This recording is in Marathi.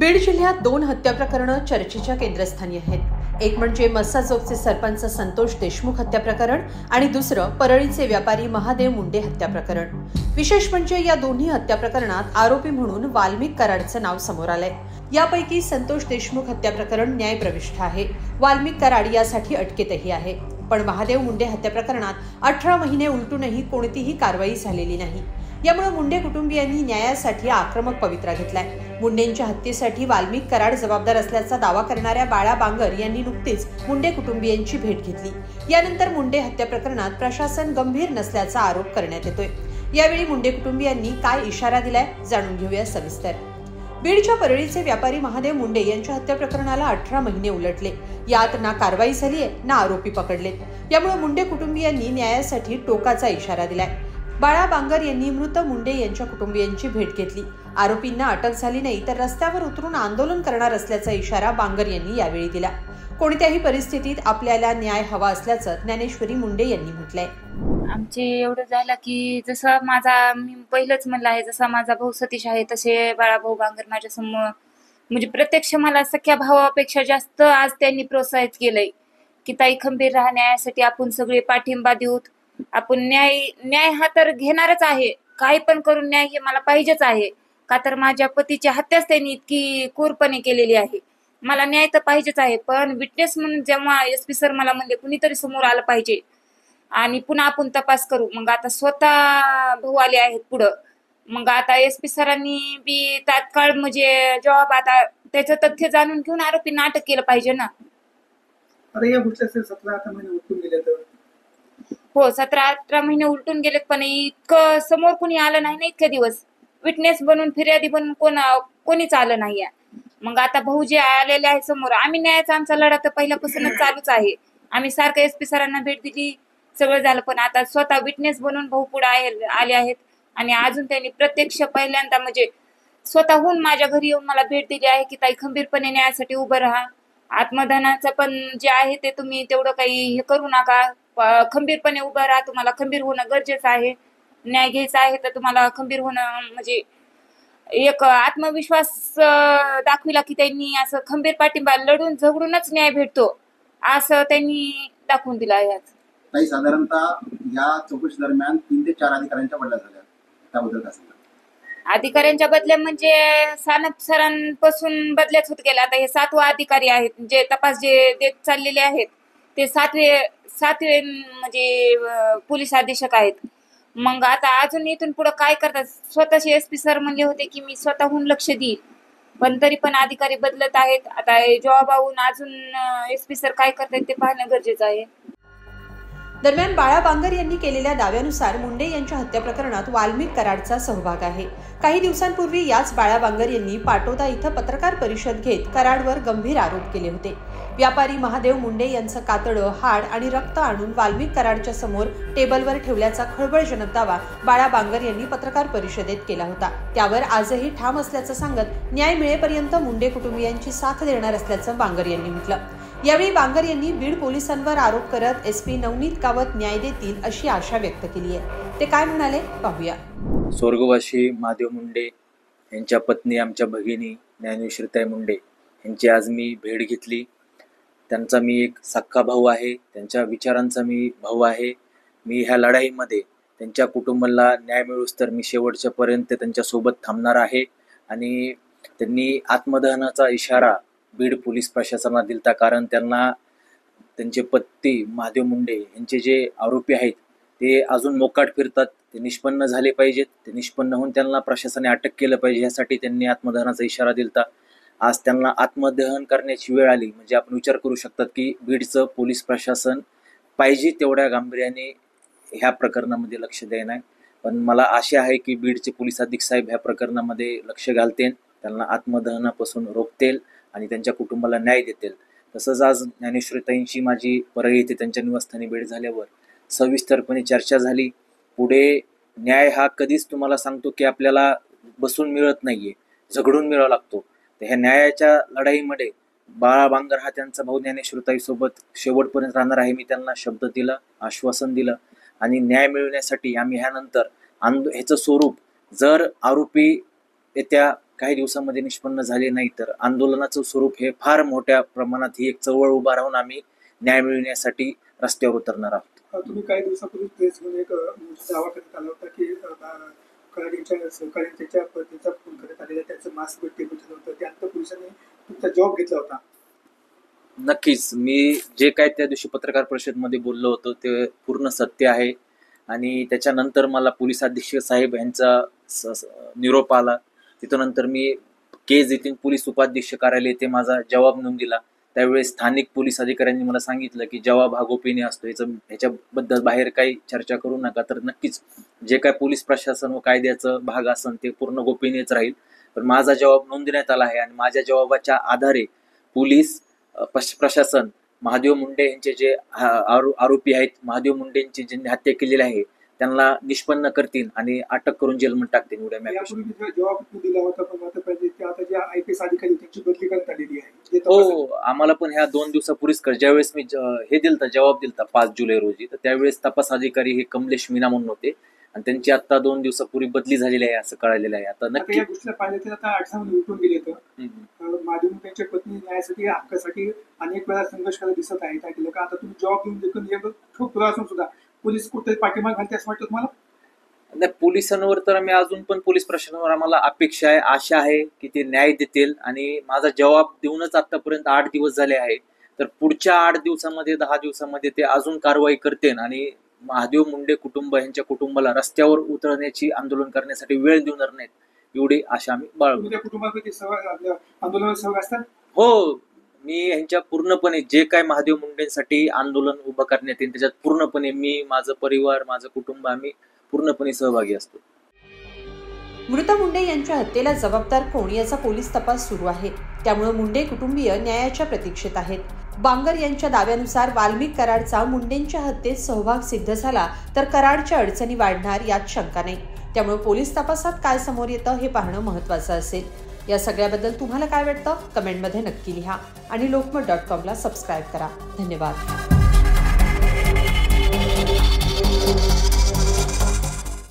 बीड जिल्ह्यात 2 हत्या प्रकरणं चर्चेच्या केंद्रस्थानी आहेत। एक म्हणजे मस्साजोगचे सरपंच संतोष देशमुख हत्या प्रकरण आणि दुसरं परळीचे व्यापारी महादेव मुंडे हत्या प्रकरण। विशेष म्हणजे या दोन्ही हत्या प्रकरणात आरोपी म्हणून वाल्मिक कराडचं नाव समोर आलंय। यापैकी संतोष देशमुख हत्या प्रकरण न्यायप्रविष्ठ आहे, वाल्मिक कराड यासाठी अटकेतही आहे। पण महादेव मुंडे हत्या प्रकरणात 18 महिने उलटूनही कोणतीही कारवाई झालेली नाही। यामुळे मुंडे कुटुंबियांनी न्यायासाठी आक्रमक पवित्रा घेतलाय। मुंडेंच्या हत्येसाठी वाल्मिक कराड जबाबदार असल्याचा दावा करणाऱ्या बाळा बांगर यांनी नुकतीच मुंडे कुटुंबियांची भेट घेतली। यानंतर मुंडे हत्या प्रकरणात प्रशासन गंभीर नसल्याचा आरोप करण्यात येतोय। यावेळी मुंडे कुटुंबियांनी काय इशारा दिलाय जाणून घेऊया सविस्तर। बीडच्या परळीचे व्यापारी महादेव मुंडे यांच्या हत्या प्रकरणाला 18 महिने उलटले। यात ना कारवाई झालीय ना आरोपी पकडलेत। यामुळे मुंडे कुटुंबियांनी न्यायासाठी टोकाचा इशारा दिलाय। बाळा बांगर यांनी मृत मुंडे यांच्या कुटुंबियांची भेट घेतली। आरोपींना अटक झाली नाही तर रस्त्यावर उतरून आंदोलन करणार असल्याचा इशारा बांगर यांनी यावेळी दिला। कोणत्याही परिस्थितीत आपल्याला न्याय हवा असल्याचं ज्ञानेश्वरी मुंडे यांनी म्हटलंय। आमचे एवढं झालं की जसं मी पहिलंच म्हणलं आहे, जसा माझा भाऊ सतीश आहे तसे बाळाभाऊ बांगर माझ्या समोर म्हणजे प्रत्यक्ष मला सख्या भावापेक्षा जास्त आज त्यांनी प्रोत्साहित केलंय की ताई खंबीर राहा, न्यायासाठी आपण सगळे पाठिंबा देऊत। आपण न्याय हा तर घेणारच आहे, काही पण करून न्याय हे मला पाहिजेच आहे। का तर माझ्या पतीची हत्याच त्यांनी इतकी क्रूरपणे केलेली आहे। मला न्याय तर पाहिजेच आहे, पण विटनेस म्हणून जेव्हा SP सर मला म्हणले कुणीतरी समोर आलं पाहिजे आणि पुन्हा आपण तपास करू, मग आता स्वतः भाऊ आले आहेत पुढं। मग आता SP सरांनी बी तात्काळ म्हणजे जॉब आता त्याचं तथ्य जाणून घेऊन आरोपींना अटक केलं पाहिजे ना। अरे या गोष्टी 17-18 महिने उलटून गेले तर हो 17-18 महिने उलटून गेलेत, पण इतकं समोर कोणी आलं नाही ना। इतके दिवस विटनेस बनून फिर्यादी बनून कोणीच आलं नाहीये। मग आता भाऊ जे आलेले आहे समोर, आम्ही न्यायाचा आमचा लढा तर पहिल्यापासूनच चालूच आहे। आम्ही सारखं SP सरांना भेट दिली, सगळं झालं, पण आता स्वतः विटनेस बनून भाऊ पुढे आले आहेत आणि अजून त्यांनी प्रत्यक्ष पहिल्यांदा म्हणजे स्वतःहून माझ्या घरी येऊन मला भेट दिली आहे की ताई खंबीरपणे न्यायासाठी उभं राहा। आत्मदानाचं पण जे आहे ते तुम्ही तेवढं काही हे करू नका, खंबीरपणे उभं राहा। तुम्हाला खंबीर होणं गरजेचं आहे। न्याय घ्यायचा आहे तर तुम्हाला खंबीर होणं म्हणजे एक आत्मविश्वास दाखविला की त्यांनी असं खंबीर पाठिंबा लढून झगडूनच न्याय भेटतो असं त्यांनी दाखवून दिलं आहे। काही साधारणतः या चौकशी दरम्यान 3 ते 4 अधिकाऱ्यांच्या बदल्या झाल्या, त्याबद्दल काय सांगा? अधिकाऱ्यांच्या बदल्या म्हणजे सानप सरांपासून बदल्याच होत गेल्या। आता हे 7वा अधिकारी आहेत जे तपास जे देत चाललेले आहेत, ते 7वे म्हणजे पोलीस अधीक्षक आहेत। मग आता अजून इथून पुढे काय करतात, स्वतःचे SP सर म्हणले होते की मी स्वतःहून लक्ष देईल, पण तरी पण अधिकारी बदलत आहेत। आता जॉबाहून अजून SP सर काय करतात ते पाहणं गरजेचं आहे। दरम्यान बाळा बांगर यांनी केलेल्या दाव्यानुसार मुंडे यांच्या हत्या प्रकरणात वाल्मिक कराडचा सहभाग आहे। काही दिवसांपूर्वी याच बाळा बांगर यांनी पाटोदा इथं पत्रकार परिषद घेत कराडवर गंभीर आरोप केले होते। व्यापारी महादेव मुंडे यांचं कातडं, हाड आणि रक्त आणून वाल्मिक कराडच्या समोर टेबलवर ठेवल्याचा खळबळजनक दावा बाळा बांगर यांनी पत्रकार परिषदेत केला होता। त्यावर आजही ठाम असल्याचं सांगत न्याय मिळेपर्यंत मुंडे कुटुंबियांची साथ देणार असल्याचं बांगर यांनी म्हटलं। यावेळी बांगर यांनी बीड पोलिसांवर आरोप करत SP नवनीत कावत न्याय देतील अशी आशा व्यक्त केली आहे। ते काय म्हणाले पाहूया। स्वर्गवासी महादेव मुंडे यांच्या पत्नी आमच्या भगिनी ज्ञानेश्वरीताई मुंडे यांची आज मी भेट घेतली। त्यांचा मी एक सख्खा भाऊ आहे, त्यांच्या विचारांचा मी भाऊ आहे। मी ह्या लढाईमध्ये त्यांच्या कुटुंबाला न्याय मिळूस तर मी शेवटच्या पर्यंत त्यांच्यासोबत थांबणार आहे। आणि त्यांनी आत्मदहनाचा इशारा बीड पोलीस प्रशासनाला दिलता, कारण त्यांना त्यांचे पती महादेव मुंडे यांचे जे आरोपी आहेत ते अजून मोकाट फिरतात, ते निष्पन्न झाले पाहिजेत। ते निष्पन्न होऊन त्यांना प्रशासनाने अटक केलं पाहिजे, यासाठी त्यांनी आत्मदहनाचा इशारा दिलता। आज त्यांना आत्मदहन करण्याची वेळ आली म्हणजे आपण विचार करू शकतात की बीडचं पोलीस प्रशासन पाहिजे तेवढ्या गांभीर्याने ह्या प्रकरणामध्ये लक्ष देणार। पण मला आशा आहे की बीडचे पोलीस अधीक्षक साहेब ह्या प्रकरणामध्ये लक्ष घालतील, त्यांना आत्मदहनापासून रोखतील आणि त्यांच्या कुटुंबाला न्याय देतील। तसंच आज ज्ञानेश्वरीताईंची माझी परळी येथे त्यांच्या निवासस्थानी भेट झाल्यावर सविस्तरपणे चर्चा झाली। पुढे न्याय हा कधीच तुम्हाला सांगतो की आपल्याला बसून मिळत नाहीये, झगडून मिळावा लागतो। तर ह्या न्यायाच्या लढाईमध्ये बाळा बांगर हा त्यांचा भाऊ ज्ञानेश्वरीताईसोबत शेवटपर्यंत राहणार आहे। मी त्यांना शब्द दिला, आश्वासन दिलं आणि न्याय मिळवण्यासाठी आम्ही ह्यानंतर ह्याचं स्वरूप जर आरोपी येत्या काही दिवसामध्ये निष्पन्न झाले नाही तर आंदोलनाचं स्वरूप हे फार मोठ्या प्रमाणात ही एक चळवळ उभा राहून आम्ही न्याय मिळविण्यासाठी रस्त्यावर उतरणार आहोत. तुम्ही काही दिवसापूर्वी प्रेस मध्ये एक दावा करत आला होता की कराडीच्या सहकार्यांच्या पत्नीचा फोन करत आलेला, त्याचं मास्क टेबल होतं, त्यानंतर पोलिसांनी तुमचा जॉब घेतला होता. नक्कीच मी जे काय त्या दिवशी पत्रकार परिषदेमध्ये बोललो होतो ते पूर्ण सत्य आहे. आणि त्याच्यानंतर मला पोलीस अधीक्षक साहेब यांचा निरोप आला. तिथं नंतर मी केज येथील पोलीस उपाधीक्षक कार्यालय येथे माझा जबाब नोंद दिला. त्यावेळेस स्थानिक पोलीस अधिकाऱ्यांनी मला सांगितलं की जबाब हा गोपनीय असतो, ह्याच्याबद्दल बाहेर काही चर्चा करू नका. तर नक्कीच जे काय पोलीस प्रशासन व कायद्याचं भाग असेल ते पूर्ण गोपनीयच राहील. पण माझा जबाब नोंदवण्यात आला आहे आणि माझ्या जबाबाच्या आधारे पोलीस प्रशासन महादेव मुंडे यांचे जे आरोपी आहेत, महादेव मुंडेंची ज्यांनी हत्या केलेली आहे त्यांना निष्पन्न करतील आणि अटक करून जेलमध्ये टाकतील. दिला होता पण आता जे IPS अधिकारी त्यांची बदली करण्यात आलेली आहे. हो, आम्हाला पण ह्या 2 दिवसापूर्वीच ज्यावेळेस मी हे दिलता जबाब दिलता 5 जुलै रोजी, तर त्यावेळेस तपास अधिकारी हे कमलेश मीना म्हणून होते आणि त्यांची आता 2 दिवसापूर्वी बदली झालेली आहे असं कळलेलं आहे. आता नक्की या गोष्टीला पाहिलं तर आता 8 मध्ये उठून गेले तर महादेव त्यांच्या पत्नी न्यायासाठी हक्कासाठी अनेक वेळा संघर्ष करत दिसत आहे. काय केलं का आता तुम्ही जॉब घेऊन देखील खूप पुरा असून सुद्धा पोलीस कुठे पाठीमाग घालते असं वाटतं तुम्हाला? नाही, पोलिसांवर तर आम्ही अजून पण पोलीस प्रशासनावर आम्हाला अपेक्षा आहे, आशा आहे की ते न्याय देतील. आणि माझा जबाब देऊनच आतापर्यंत 8 दिवस झाले आहे. तर पुढच्या 8 दिवसामध्ये 10 दिवसामध्ये ते अजून कारवाई करतील आणि महादेव मुंडे कुटुंब यांच्या कुटुंबाला रस्त्यावर उतरण्याची आंदोलन करण्यासाठी वेळ देणार नाहीत एवढी आशा आम्ही बाळगतो. कुटुंबापैकी आंदोलनात सहभागी असतात? हो, मी यांच्या पूर्णपणे जे काय महादेव मुंडेंसाठी आंदोलन उभं करण्यात येईल त्याच्यात पूर्णपणे मी, माझं परिवार, माझं कुटुंब आम्ही पूर्णपणे सहभागी असतो. मृत मुंडे यांच्या हत्येला जबाबदार कोण याचा पोलीस तपास सुरू आहे. त्यामुळे मुंडे कुटुंबीय न्यायाच्या प्रतीक्षेत आहेत. बांगर यांच्या दाव्यानुसार वाल्मिक कराडचा मुंडेंच्या हत्येत सहभाग सिद्ध झाला तर कराडच्या अडचणी वाढणार यात शंका नाही. त्यामुळे पोलीस तपासात काय समोर येतं हे पाहणं महत्त्वाचं असेल. या सगळ्याबद्दल तुम्हाला काय वाटतं कमेंटमध्ये नक्की लिहा आणि lokmat.com ला सबस्क्राईब करा. धन्यवाद.